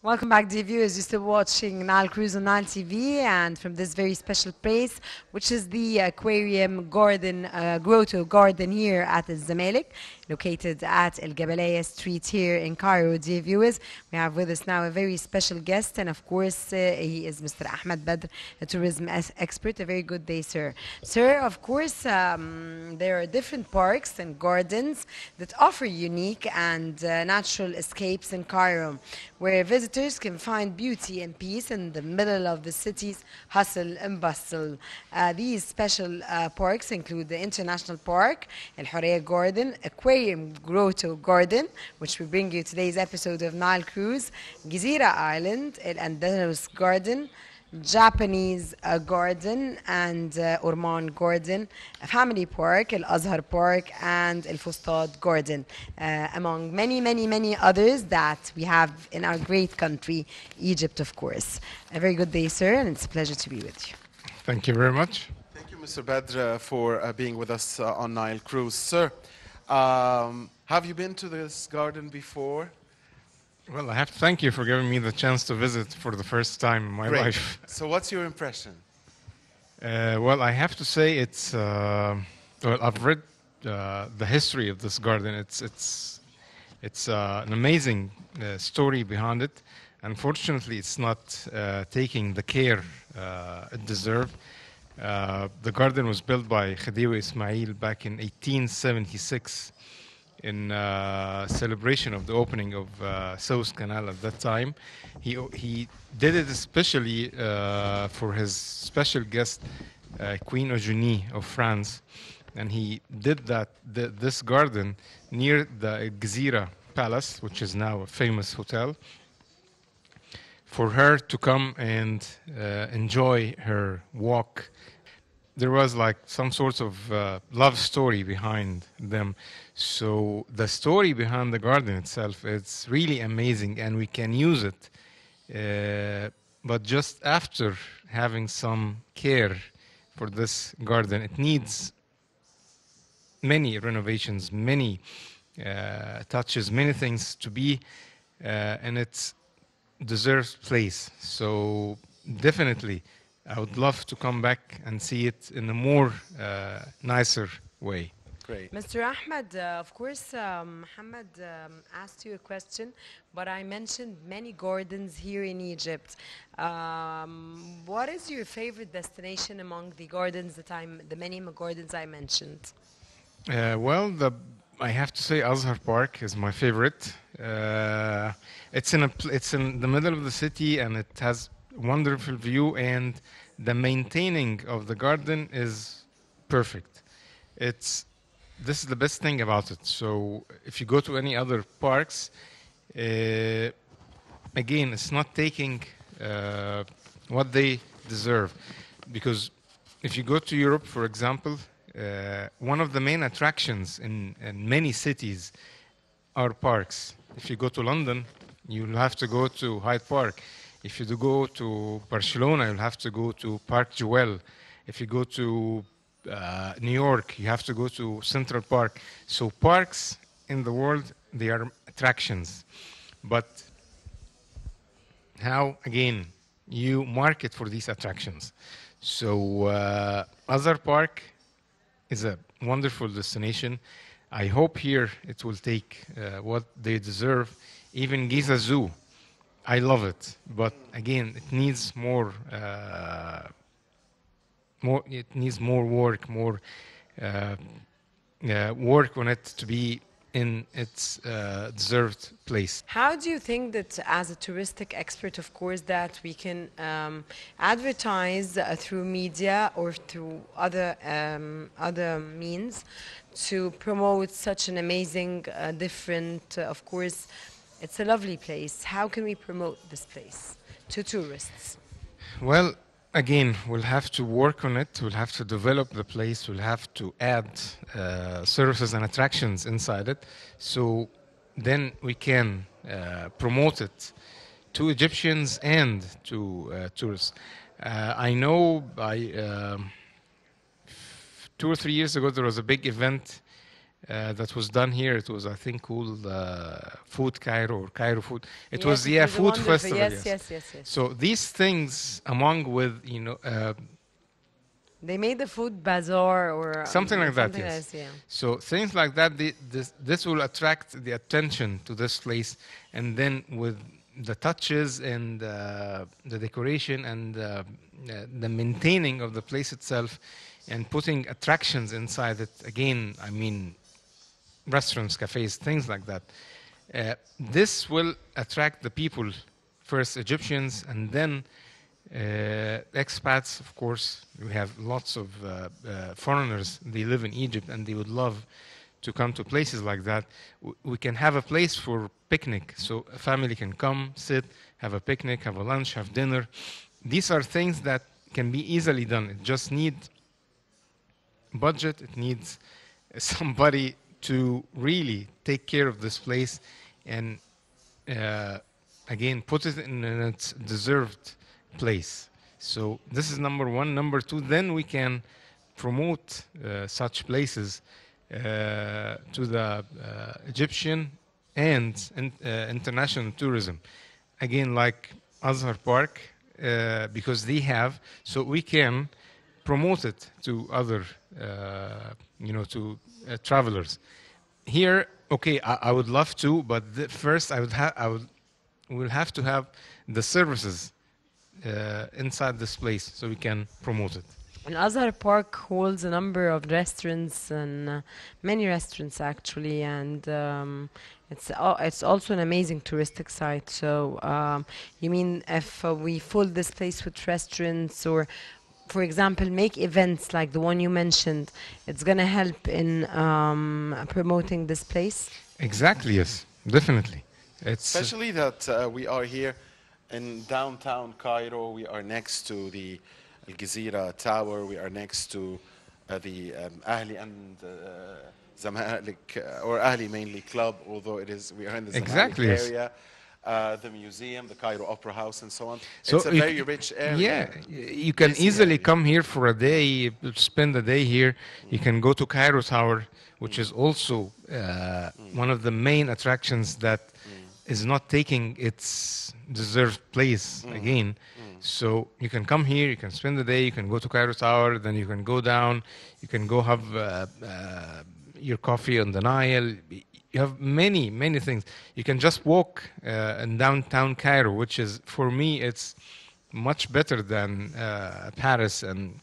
Welcome back, dear viewers. You're still watching Nile Cruise on Nile TV, and from this very special place, which is the Aquarium Garden, Grotto Garden here at the Zamalek, located at El Gabalaya Street here in Cairo, dear viewers. We have with us now a very special guest, and of course, he is Mr. Ahmed Badr, a tourism expert. A very good day, sir. Sir, of course, there are different parks and gardens that offer unique and natural escapes in Cairo, where visitors can find beauty and peace in the middle of the city's hustle and bustle. These special parks include the International Park, El Horea Garden, Aquarium Grotto Garden, which we bring you today's episode of Nile Cruise, Gizira Island, El Andalus Garden, Japanese garden, and Orman Garden, a family park, Al Azhar Park, and El Fustad Garden, among many, many, many others that we have in our great country, Egypt, of course. A very good day, sir, and it's a pleasure to be with you. Thank you very much. Thank you, Mr. Badr, for being with us on Nile Cruise. Sir, have you been to this garden before? Well, I have to thank you for giving me the chance to visit for the first time in my Great. life. So what's your impression? Well, I have to say it's. Well, I've read the history of this garden. It's an amazing story behind it. Unfortunately, it's not taking the care it deserves. The garden was built by Khedive Ismail back in 1876 in celebration of the opening of Suez Canal at that time. He did it especially for his special guest, Queen Eugenie of France. And he did this garden near the Gizira Palace, which is now a famous hotel, for her to come and enjoy her walk. There was like some sort of love story behind them. So the story behind the garden itself, it's really amazing, and we can use it. But just after having some care for this garden, it needs many renovations, many touches, many things to be in its deserved place. So definitely, I would love to come back and see it in a more nicer way. Great. Mr. Ahmed, of course, Mohammed asked you a question, but I mentioned many gardens here in Egypt. What is your favorite destination among the gardens the many gardens I mentioned? Well, I have to say Azhar Park is my favorite. It's in the middle of the city, and it has wonderful view, and the maintaining of the garden is perfect. This is the best thing about it. So if you go to any other parks, again, it's not taking what they deserve. Because if you go to Europe, for example, one of the main attractions in many cities are parks. If you go to London, you'll have to go to Hyde Park. If you go to Barcelona, you'll have to go to Park Güell. If you go to New York, you have to go to Central Park. So parks in the world, they are attractions. But how, again, you market for these attractions? So Azhar Park is a wonderful destination. I hope here it will take what they deserve. Even Giza Zoo, I love it, but again, it needs more. It needs more work, more work on it to be in its deserved place. How do you think that, as a touristic expert, of course, that we can advertise through media or through other means to promote such an amazing, different, of course, it's a lovely place. How can we promote this place to tourists? Well, again, we'll have to work on it. We'll have to develop the place. We'll have to add services and attractions inside it. So then we can promote it to Egyptians and to tourists. I know 2 or 3 years ago there was a big event that was done here. It was, I think, called Food Cairo or Cairo Food. It Yes, was, it yeah, was a food wonderful. festival. Yes, Yes. yes, yes, yes. So these things, among with They made the food bazaar or something like that, something yes. else. Yeah. So things like that, this will attract the attention to this place, and then with the touches and the decoration and the maintaining of the place itself, and putting attractions inside it. Again, I mean, restaurants, cafes, things like that. This will attract the people, first Egyptians, and then expats. Of course, we have lots of foreigners. They live in Egypt, and they would love to come to places like that. We can have a place for picnic, so a family can come, sit, have a picnic, have a lunch, have dinner. These are things that can be easily done. It just needs budget. It needs somebody to really take care of this place and again put it in its deserved place. So this is number one. Number two, then we can promote such places to the Egyptian and international tourism. Again, like Azhar Park, because they have, so we can promote it to other, to travelers. Here, okay, I would love to, but first we'll have to have the services inside this place so we can promote it. And Azhar Park holds a number of restaurants and many restaurants actually, and it's also an amazing touristic site. So you mean if we fill this place with restaurants, or for example make events like the one you mentioned, it's gonna help in promoting this place? Exactly, yes, definitely. It's Especially that we are here in downtown Cairo. We are next to the Al Jazeera Tower. We are next to the Ahli and Zamalek, or Ahli mainly club, although we are in the Zamalek exactly, yes. area. The museum, the Cairo Opera House, and so on. So It's a very rich area. yeah, you can Busy easily area. come here for a day, spend a day here. You can go to Cairo Tower, which is also one of the main attractions that is not taking its deserved place again. So you can come here, you can spend the day, you can go to Cairo Tower, then you can go down, you can go have your coffee on the Nile. You have many, many things. You can just walk in downtown Cairo, which is, for me, it's much better than Paris and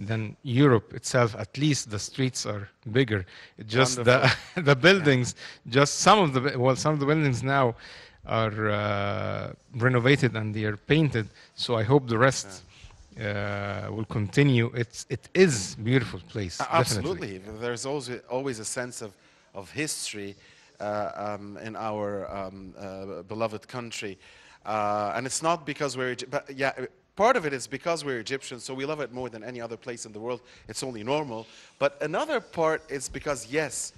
than Europe itself. At least the streets are bigger. Just Wonderful. the buildings, just some of the buildings now are renovated and they are painted. So I hope the rest will continue. It is beautiful place. Definitely. Absolutely. There's always a sense of history in our beloved country. And it's not because but yeah, part of it is because we're Egyptians, so we love it more than any other place in the world. It's only normal. But another part is because, yes,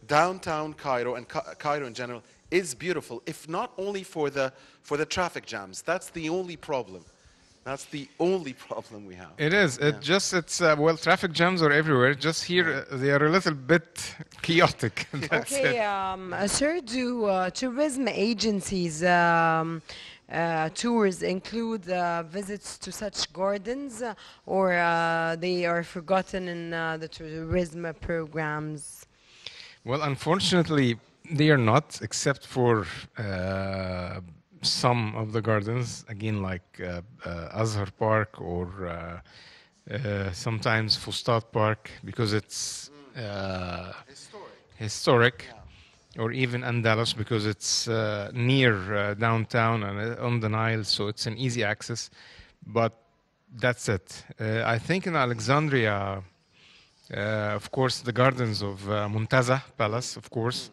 downtown Cairo and Cairo in general is beautiful, if not only for the traffic jams. That's the only problem. That's the only problem we have. It is. It's well, traffic jams are everywhere. Just here, they are a little bit chaotic. That's Okay, it. sir, do tourism agencies tours include visits to such gardens, or they are forgotten in the tourism programs? Well, unfortunately, they are not, except for some of the gardens. Again, like Azhar Park or sometimes Fustat Park, because it's historic. Or even Andalus, because it's near downtown and on the Nile, so it's an easy access. But that's it. I think in Alexandria, of course, the gardens of Muntaza Palace, of course,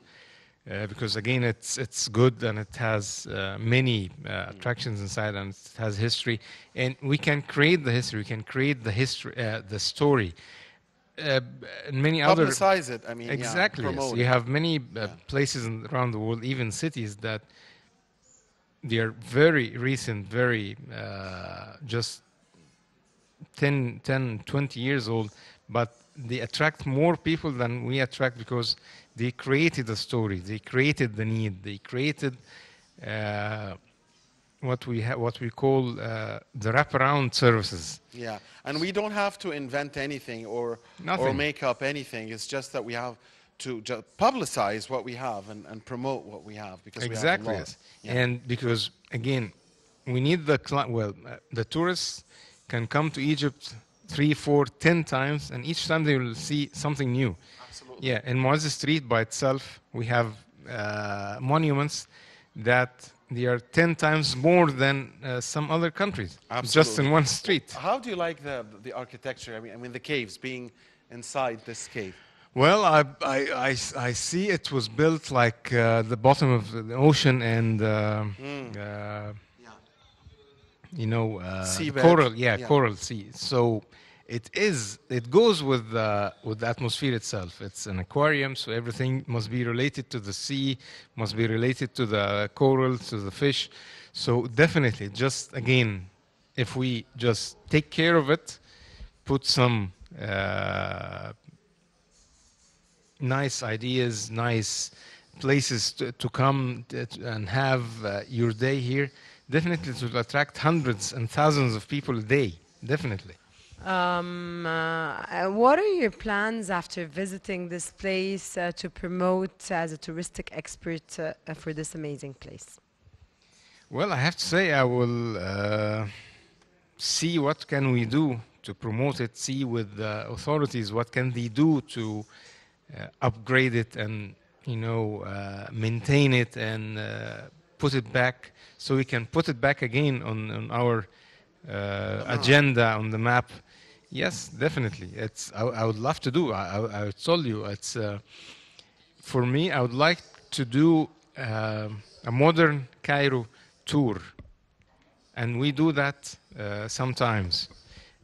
because again, it's good and it has many attractions inside, and it has history, and we can create the history. We can create the history, the story. Many other Publicize it. I mean, exactly. yeah, Yes. promote You it. have many places around the world, even cities, that they are very recent, very just 10, 20 years old, but they attract more people than we attract because they created a story, they created the need, they created uh, what we call the wraparound services. Yeah, and we don't have to invent anything or Nothing. make up anything. It's just that we have to publicize what we have and promote what we have because we have a Exactly, lot. yes. Yeah. And because, again, we need the tourists can come to Egypt 3, 4, 10 times, and each time they will see something new. Absolutely. Yeah, in Muazzez Street by itself, we have monuments that they are 10 times more than some other countries, just Absolutely. in one street. How do you like the architecture? I mean the caves, being inside this cave. Well, I see it was built like the bottom of the ocean and Yeah. Seabed. coral, Yeah. coral sea. So it goes with the atmosphere itself. It's an aquarium, so everything must be related to the sea, must be related to the coral, to the fish. So definitely, just again, if we just take care of it, put some nice ideas, nice places to come and have your day here, definitely it will attract hundreds and thousands of people a day. Definitely. What are your plans after visiting this place to promote as a touristic expert for this amazing place? Well, I have to say I will see what can we do to promote it, see with the authorities what can they do to upgrade it and maintain it and put it back so we can put it back again on our agenda on the map. Yes, definitely. I would love to do. I told you it's for me. I would like to do a modern Cairo tour, and we do that sometimes.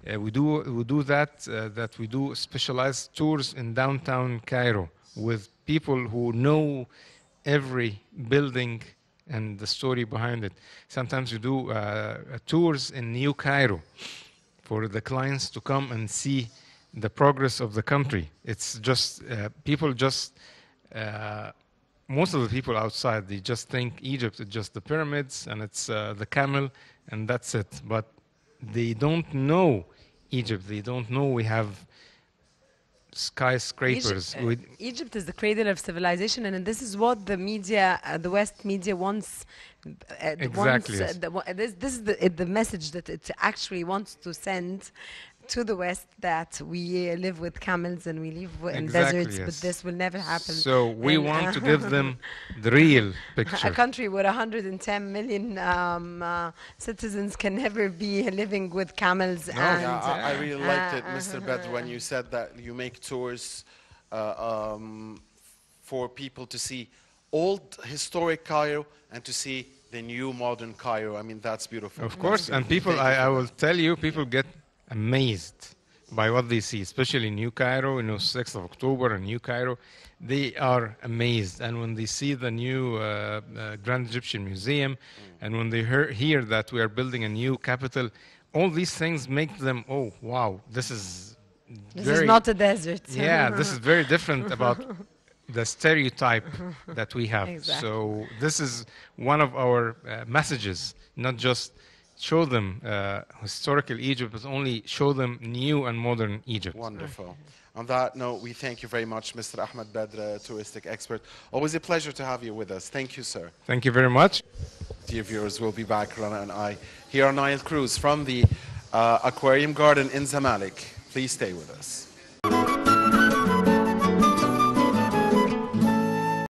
We do that we do specialized tours in downtown Cairo with people who know every building and the story behind it. Sometimes we do tours in New Cairo for the clients to come and see the progress of the country. It's just people just most of the people outside, they just think Egypt is just the pyramids and it's the camel and that's it. But they don't know Egypt. They don't know we have skyscrapers. Egypt is the cradle of civilization, and this is what the media, the West media, wants. Exactly, yes. This is the message that it actually wants to send to the West, that we live with camels and we live in Exactly, deserts, yes. but this will never happen. So we And, want to give them the real picture. a country with 110 million citizens can never be living with camels. And Yeah, I really liked it, Mr. Badr, when you said that you make tours for people to see old historic Cairo and to see the new modern Cairo. I mean, that's beautiful. Of course, and people, I will tell you, people get amazed by what they see, especially in New Cairo, 6th of October in New Cairo. They are amazed. And when they see the new Grand Egyptian Museum, and when they hear that we are building a new capital, all these things make them, oh, wow, this is not a desert. Yeah, this is very different about the stereotype that we have. Exactly. So this is one of our messages, not just show them historical Egypt, but only show them new and modern Egypt. Wonderful. On that note, we thank you very much, Mr. Ahmed Badr, touristic expert. Always a pleasure to have you with us. Thank you, sir. Thank you very much. Dear viewers, we'll be back, Rana and I, here on Nile Cruise from the Aquarium Garden in Zamalek. Please stay with us.